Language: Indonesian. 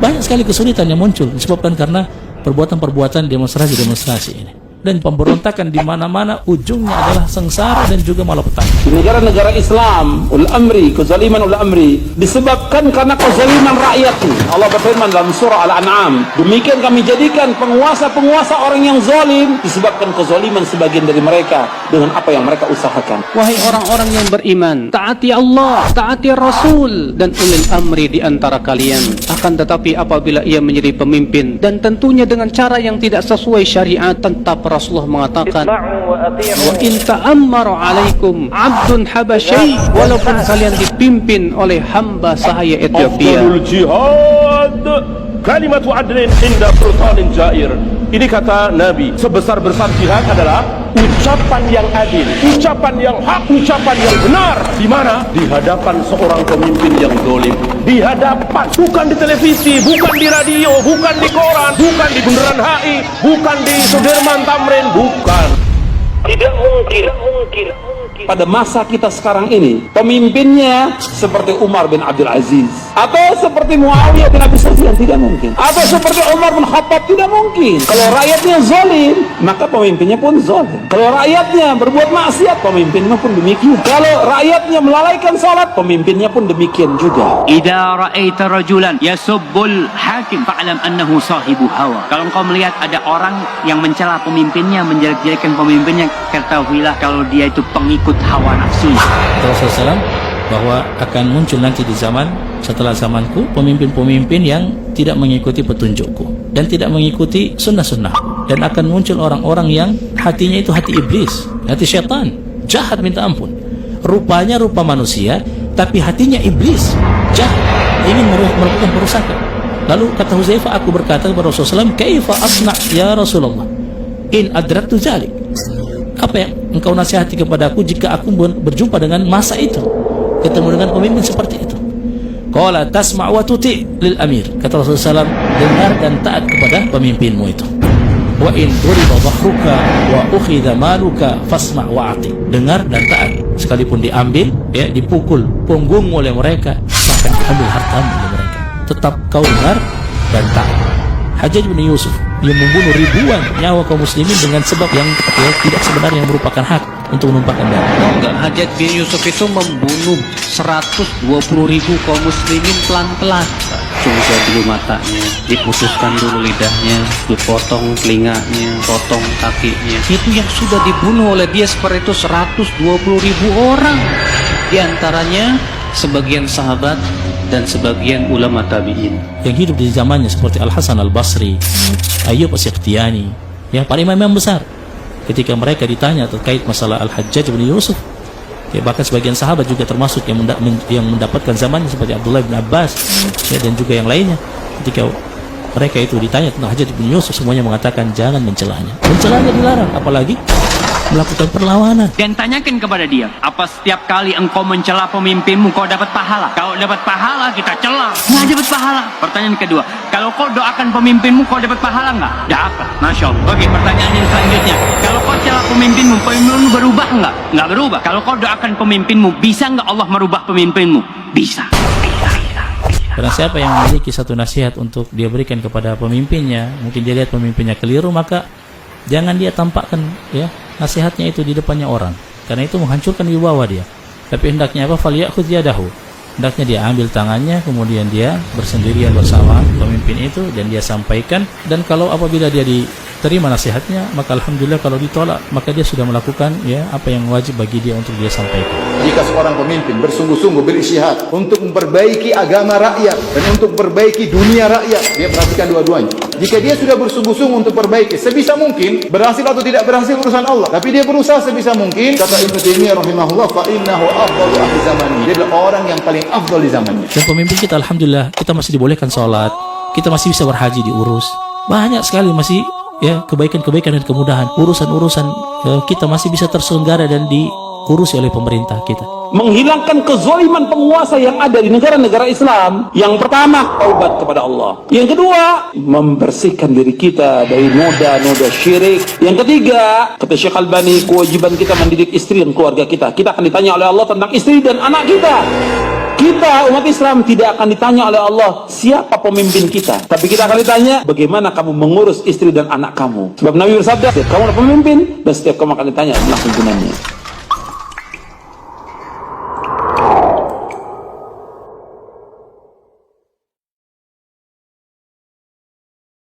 banyak sekali kesulitan yang muncul disebabkan karena perbuatan-perbuatan demonstrasi ini. Dan pemberontakan di mana-mana ujungnya adalah sengsara dan juga malapetaka. Di negara-negara Islam, kezaliman ul amri disebabkan karena kezaliman rakyatnya. Allah berfirman dalam surah Al-An'am, demikian kami jadikan penguasa-penguasa orang yang zalim disebabkan kezaliman sebagian dari mereka dengan apa yang mereka usahakan. Wahai orang-orang yang beriman, taati Allah, taati Rasul dan ulil amri di antara kalian. Akan tetapi apabila ia menjadi pemimpin dan tentunya dengan cara yang tidak sesuai syariat, tetap Rasulullah mengatakan, wa in ta'ammaru alaikum abdun habasyai, walaupun kalian dipimpin oleh hamba sahaya Ethiopia. Afdalul jihad kalimatu adlin inda sultanin jair. Ini kata Nabi, sebesar-besar jihad adalah ucapan yang adil, ucapan yang hak, ucapan yang benar. Di mana? Di hadapan seorang pemimpin yang dolim. Di hadapan, bukan di televisi, bukan di radio, bukan di koran, bukan di Bundaran HI, bukan di Sudirman Tamrin, bukan. Tidak mungkin. Pada masa kita sekarang ini, pemimpinnya seperti Umar bin Abdul Aziz, atau seperti Muawiyah bin Abi Sufyan, tidak mungkin. Atau seperti Umar bin Khattab, tidak mungkin. Kalau rakyatnya zalim, maka pemimpinnya pun zalim. Kalau rakyatnya berbuat maksiat, pemimpinnya pun demikian. Kalau rakyatnya melalaikan salat, pemimpinnya pun demikian juga. Idza ra'aita rajulan yasubbul hakim fa'lam annahu sahibu hawa. Kalau engkau melihat ada orang yang mencela pemimpinnya, menjelek-jelekan pemimpinnya, ketahuilah kalau dia itu pengikut hawa nafsu. Rasulullah SAW bahwa akan muncul nanti di zaman setelah zamanku pemimpin-pemimpin yang tidak mengikuti petunjukku dan tidak mengikuti sunnah-sunnah, dan akan muncul orang-orang yang hatinya itu hati iblis, hati syaitan, jahat minta ampun. Rupanya rupa manusia tapi hatinya iblis, jahat, ingin melakukan perusakan. Lalu kata Huzaifah, aku berkata kepada Rasulullah SAW, kaifa asna ya Rasulullah in adraktu zalik. Apa yang engkau nasihati kepadaku jika aku berjumpa dengan masa itu, ketemu dengan pemimpin seperti itu? Qala tasma' wa tuti' lil amir. Kata Rasulullah SAW, dengar dan taat kepada pemimpinmu itu. Wa in duriba dhahruka wa ukhidha maluka fasma' wa ati. Dengar dan taat, sekalipun diambil, ya, dipukul punggungmu oleh mereka, bahkan diambil hartamu oleh mereka, tetap kau dengar dan taat. Hajjaj bin Yusuf yang membunuh ribuan nyawa kaum muslimin dengan sebab yang tidak sebenarnya, yang merupakan hak untuk menumpahkan darah. Enggak, Hajjaj bin Yusuf itu membunuh 120.000 kaum muslimin pelan-pelan. Cungsa dulu matanya, diputuskan dulu lidahnya, dipotong telinganya, potong kakinya. Itu yang sudah dibunuh oleh dia seperti itu 120.000 orang. Di antaranya sebagian sahabat dan sebagian ulama tabi'in yang hidup di zamannya seperti Al-Hasan Al-Basri, Ayyub As-Sikhtiyani, yang para imam besar. Ketika mereka ditanya terkait masalah Al-Hajjaj bin Yusuf, ya, bahkan sebagian sahabat juga termasuk yang mendapatkan zamannya seperti Abdullah bin Abbas, ya, dan juga yang lainnya, ketika mereka itu ditanya tentang Hajjaj bin Yusuf, semuanya mengatakan jangan mencelanya. Mencelanya dilarang, apalagi melakukan perlawanan. Dan tanyakan kepada dia, apa setiap kali engkau mencela pemimpinmu kau dapat pahala? Kalau dapat pahala kita cela, nggak dapat pahala. Pertanyaan kedua, kalau kau doakan pemimpinmu kau dapat pahala nggak? Dapat, masya Allah. Oke, pertanyaan yang selanjutnya, kalau kau cela pemimpinmu berubah nggak? Nggak berubah. Kalau kau doakan pemimpinmu, bisa nggak Allah merubah pemimpinmu? Bisa. Karena siapa yang memiliki satu nasihat untuk dia berikan kepada pemimpinnya, mungkin dia lihat pemimpinnya keliru, maka jangan dia tampakkan, ya, nasihatnya itu di depannya orang, karena itu menghancurkan wibawa dia. Tapi hendaknya apa? Falyakhudh yadahu. Hendaknya dia ambil tangannya, kemudian dia bersendirian bersama pemimpin itu dan dia sampaikan. Dan kalau apabila dia diterima nasihatnya, maka alhamdulillah. Kalau ditolak, maka dia sudah melakukan, ya, apa yang wajib bagi dia untuk dia sampaikan. Jika seorang pemimpin bersungguh-sungguh beristihad untuk memperbaiki agama rakyat dan untuk memperbaiki dunia rakyat, dia perhatikan dua-duanya. Jika dia sudah bersungguh-sungguh untuk perbaiki, sebisa mungkin, berhasil atau tidak berhasil urusan Allah, tapi dia berusaha sebisa mungkin, kata Ibnu Taimiyah rahimahullah, fa innahu afdalu ahli zamani. Dia adalah orang yang paling afdal di zamannya. Dan pemimpin kita alhamdulillah, kita masih dibolehkan sholat, kita masih bisa berhaji diurus. Banyak sekali masih, ya, kebaikan-kebaikan dan kemudahan. Urusan-urusan kita masih bisa terselenggara dan diurusi oleh pemerintah kita. Menghilangkan kezaliman penguasa yang ada di negara-negara Islam. Yang pertama, taubat kepada Allah. Yang kedua, membersihkan diri kita dari noda-noda syirik. Yang ketiga, kata Syekh Albani, kewajiban kita mendidik istri dan keluarga kita. Kita akan ditanya oleh Allah tentang istri dan anak kita. Kita umat Islam tidak akan ditanya oleh Allah siapa pemimpin kita, tapi kita akan ditanya bagaimana kamu mengurus istri dan anak kamu. Sebab Nabi bersabda, setiap kamu adalah pemimpin dan setiap kamu akan ditanya tentang pimpinannya.